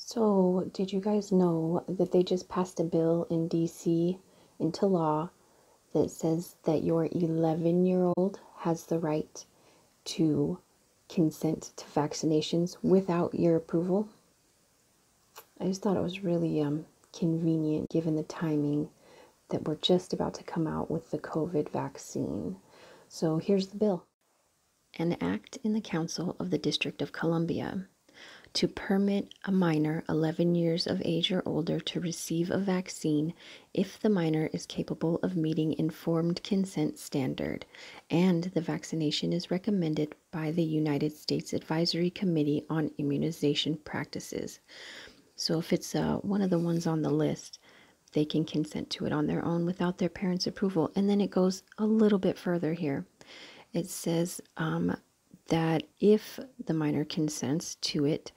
So, did you guys know that they just passed a bill in DC into law that says that your 11-year-old has the right to consent to vaccinations without your approval? I just thought it was really convenient given the timing that we're just about to come out with the COVID vaccine. So, here's the bill. An act in the Council of the District of Columbia to permit a minor 11 years of age or older to receive a vaccine if the minor is capable of meeting informed consent standard and the vaccination is recommended by the United States Advisory Committee on Immunization Practices. So if it's one of the ones on the list, they can consent to it on their own without their parents' approval. And then it goes a little bit further here. It says that if the minor consents to it,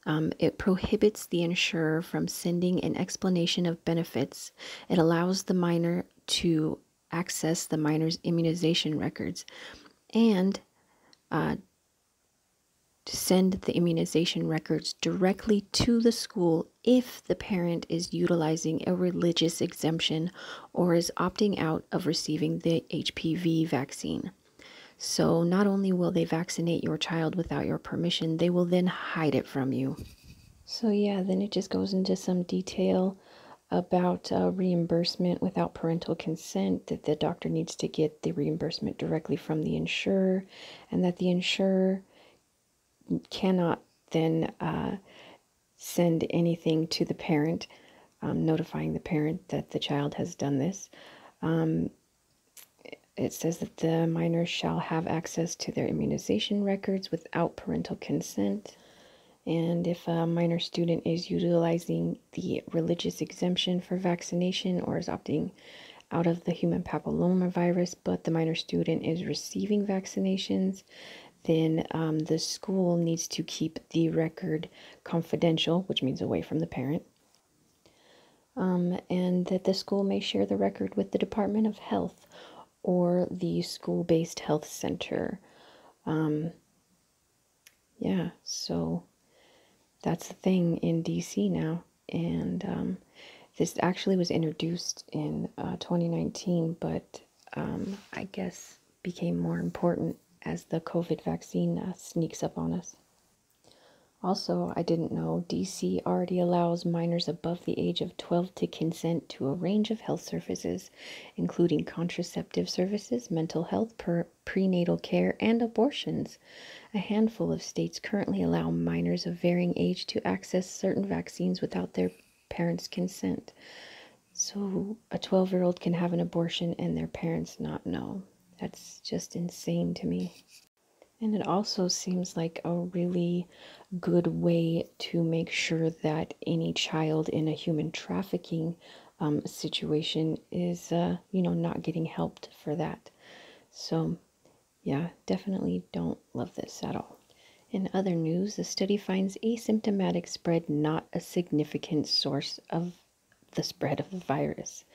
it prohibits the insurer from sending an explanation of benefits. It allows the minor to access the minor's immunization records and to send the immunization records directly to the school if the parent is utilizing a religious exemption or is opting out of receiving the HPV vaccine. So not only will they vaccinate your child without your permission, they will then hide it from you. So yeah, then it just goes into some detail about reimbursement without parental consent, that the doctor needs to get the reimbursement directly from the insurer, and that the insurer cannot then send anything to the parent, notifying the parent that the child has done this. It says that the minor shall have access to their immunization records without parental consent. And if a minor student is utilizing the religious exemption for vaccination or is opting out of the human papillomavirus, but the minor student is receiving vaccinations, then the school needs to keep the record confidential, which means away from the parent. And that the school may share the record with the Department of Health or the school-based health center. Yeah, so that's the thing in DC now. And this actually was introduced in 2019, but I guess became more important as the COVID vaccine sneaks up on us. Also, I didn't know DC already allows minors above the age of 12 to consent to a range of health services, including contraceptive services, mental health, prenatal care, and abortions. A handful of states currently allow minors of varying age to access certain vaccines without their parents' consent. So a 12-year-old can have an abortion and their parents not know. That's just insane to me. And it also seems like a really good way to make sure that any child in a human trafficking situation is, not getting helped for that. So, yeah, definitely don't love this at all. In other news, the study finds asymptomatic spread not a significant source of the spread of the virus.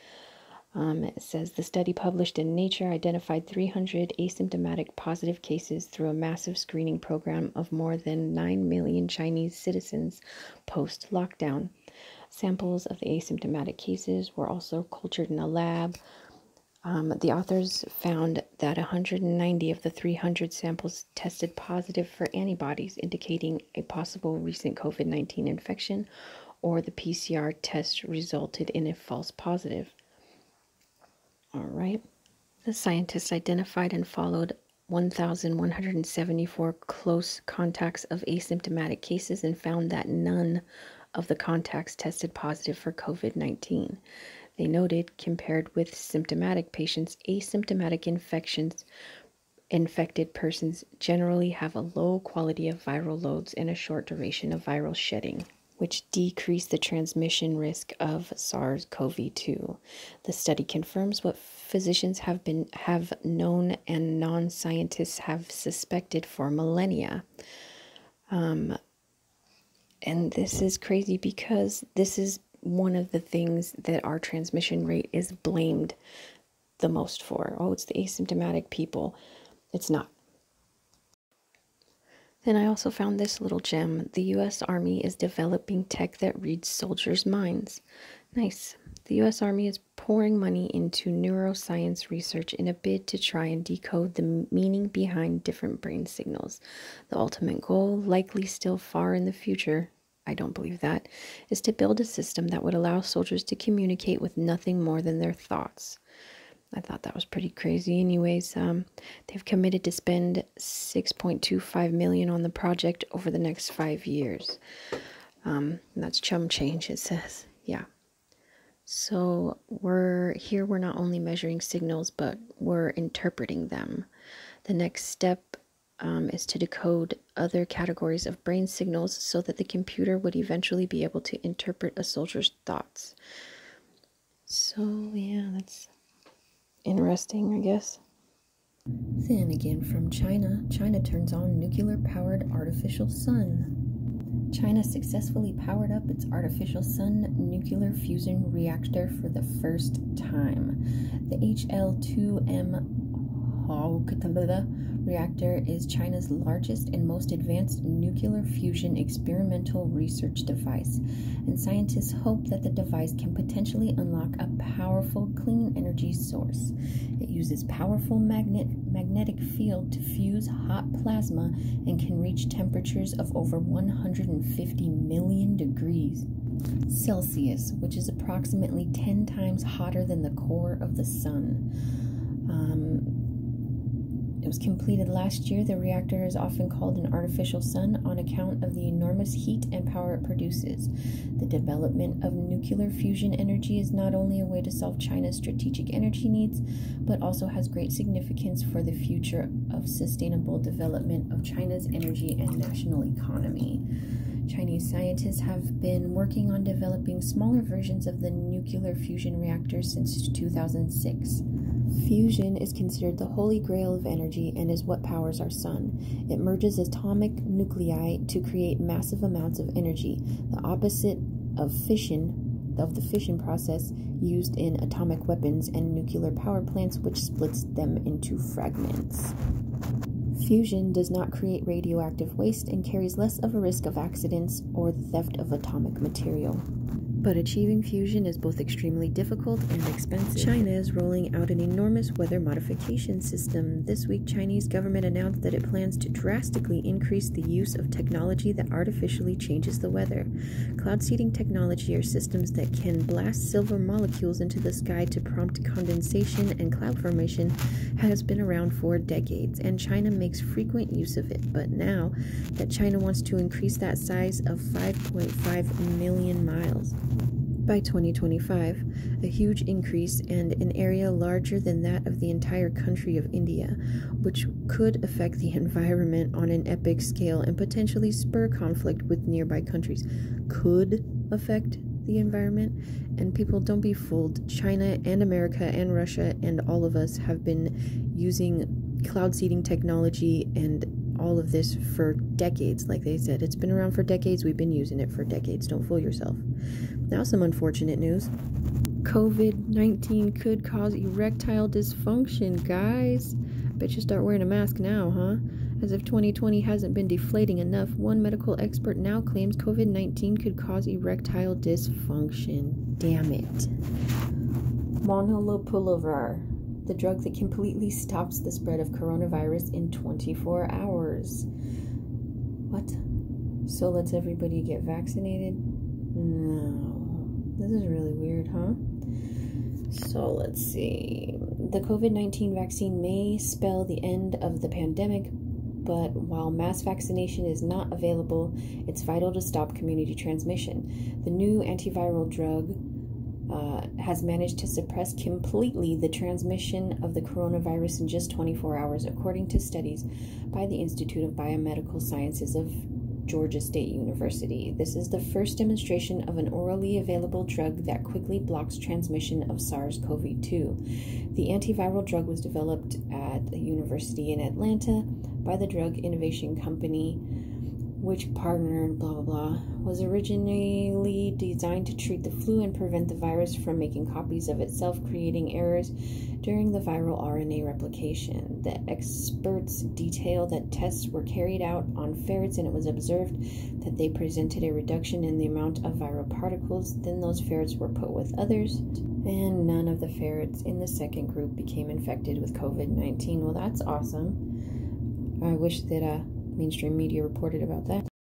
It says the study published in Nature identified 300 asymptomatic positive cases through a massive screening program of more than 9 million Chinese citizens post-lockdown. Samples of the asymptomatic cases were also cultured in a lab. The authors found that 190 of the 300 samples tested positive for antibodies, indicating a possible recent COVID-19 infection, or the PCR test resulted in a false positive. All right. The scientists identified and followed 1,174 close contacts of asymptomatic cases and found that none of the contacts tested positive for COVID-19. They noted, compared with symptomatic patients, asymptomatic infected persons generally have a low quality of viral loads and a short duration of viral shedding, which decrease the transmission risk of SARS-CoV-2. The study confirms what physicians have known and non-scientists have suspected for millennia. And this is crazy because this is one of the things that our transmission rate is blamed the most for. Oh, it's the asymptomatic people. It's not. Then I also found this little gem. The U.S. Army is developing tech that reads soldiers' minds. Nice. The U.S. Army is pouring money into neuroscience research in a bid to try and decode the meaning behind different brain signals. The ultimate goal, likely still far in the future, I don't believe that, is to build a system that would allow soldiers to communicate with nothing more than their thoughts. I thought that was pretty crazy. Anyways, they've committed to spend $6.25 million on the project over the next 5 years. That's chum change, it says. Yeah. So we're not only measuring signals, but we're interpreting them. The next step is to decode other categories of brain signals so that the computer would eventually be able to interpret a soldier's thoughts. So yeah, that's interesting, I guess. Then again, from China turns on nuclear-powered artificial sun. China successfully powered up its artificial sun nuclear fusion reactor for the first time. The HL-2M reactor is China's largest and most advanced nuclear fusion experimental research device, and scientists hope that the device can potentially unlock a powerful clean energy source. It uses powerful magnetic field to fuse hot plasma and can reach temperatures of over 150 million degrees Celsius, which is approximately 10 times hotter than the core of the sun. It was completed last year. The reactor is often called an artificial sun on account of the enormous heat and power it produces. The development of nuclear fusion energy is not only a way to solve China's strategic energy needs, but also has great significance for the future of sustainable development of China's energy and national economy. Chinese scientists have been working on developing smaller versions of the nuclear fusion reactor since 2006. Fusion is considered the holy grail of energy and is what powers our sun. It merges atomic nuclei to create massive amounts of energy, the opposite of the fission process used in atomic weapons and nuclear power plants, which splits them into fragments. Fusion does not create radioactive waste and carries less of a risk of accidents or theft of atomic material. But achieving fusion is both extremely difficult and expensive. China is rolling out an enormous weather modification system. This week, Chinese government announced that it plans to drastically increase the use of technology that artificially changes the weather. Cloud seeding technology are systems that can blast silver molecules into the sky to prompt condensation and cloud formation has been around for decades, and China makes frequent use of it. But now that China wants to increase that size of 5.5 million miles by 2025, a huge increase and an area larger than that of the entire country of India, which could affect the environment on an epic scale and potentially spur conflict with nearby countries. Could affect the environment, and people, don't be fooled. China and America and Russia and all of us have been using cloud seeding technology and all of this for decades. Like they said, it's been around for decades. We've been using it for decades. Don't fool yourself. Now some unfortunate news. COVID-19 could cause erectile dysfunction, guys. Bet you start wearing a mask now, huh? As if 2020 hasn't been deflating enough, one medical expert now claims COVID-19 could cause erectile dysfunction. Damn it. Molnupiravir, the drug that completely stops the spread of coronavirus in 24 hours. What? So lets everybody get vaccinated? No. This is really weird, huh? So let's see. The COVID-19 vaccine may spell the end of the pandemic, but while mass vaccination is not available, it's vital to stop community transmission. The new antiviral drug has managed to suppress completely the transmission of the coronavirus in just 24 hours, according to studies by the Institute of Biomedical Sciences of Georgia State University. This is the first demonstration of an orally available drug that quickly blocks transmission of SARS-CoV-2. The antiviral drug was developed at a university in Atlanta by the drug innovation company which partnered blah blah blah, was originally designed to treat the flu and prevent the virus from making copies of itself, creating errors during the viral RNA replication. The experts detail that tests were carried out on ferrets, and it was observed that they presented a reduction in the amount of viral particles. Then those ferrets were put with others, and none of the ferrets in the second group became infected with COVID-19. Well, that's awesome. I wish that mainstream media reported about that.